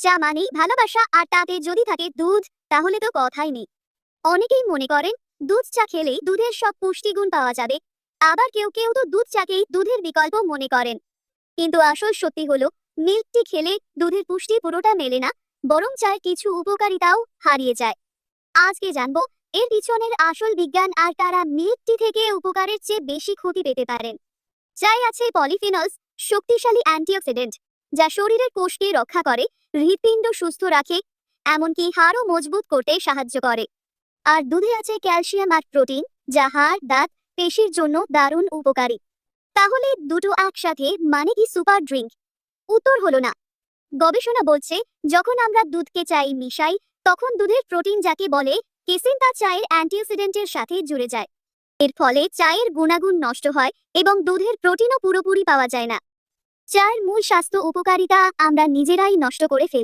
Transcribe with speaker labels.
Speaker 1: চা মানেই ভালোবাসা, আর তাতে যদি থাকে দুধ, তাহলে তো কথাই নেই। অনেকেই মনে করেন দুধ চা খেলেই দুধের সব পুষ্টিগুণ পাওয়া যাবে। আবার কেউ কেউ তো দুধ চাকেই দুধের বিকল্প মনে করেন। কিন্তু আসল সত্যি হলো, মিল্ক টি খেলে দুধের পুষ্টি পুরোটা মেলে না, বরং চায়ের কিছু উপকারিতাও হারিয়ে যায়। আজকে জানবো এর পিছনের আসল বিজ্ঞান, আর তারা মিল্ক টি থেকে উপকারের চেয়ে বেশি ক্ষতি পেতে পারেন। চায়ে আছে পলিফিনলস, শক্তিশালী অ্যান্টিঅক্সিডেন্ট, যা শরীরের কোষকে রক্ষা করে, হৃৎপিণ্ড সুস্থ রাখে, এমনকি হাড়ও মজবুত করতে সাহায্য করে। আর দুধে আছে ক্যালসিয়াম আর প্রোটিন, যা হাড়, দাঁত, পেশির জন্য দারুণ উপকারী। তাহলে দুটো একসাথে মানে কি সুপার ড্রিঙ্ক? উত্তর হলো না। গবেষণা বলছে, যখন আমরা দুধকে চায়ে মিশাই, তখন দুধের প্রোটিন, যাকে বলে কেসিন, তা চায়ের অ্যান্টিঅক্সিডেন্টের সাথে জুড়ে যায়। এর ফলে চায়ের গুণাগুণ নষ্ট হয় এবং দুধের প্রোটিনও পুরোপুরি পাওয়া যায় না। চায়ের মূল স্বাস্থ্য উপকারিতা আমরা নিজেরাই নষ্ট করে ফেলি।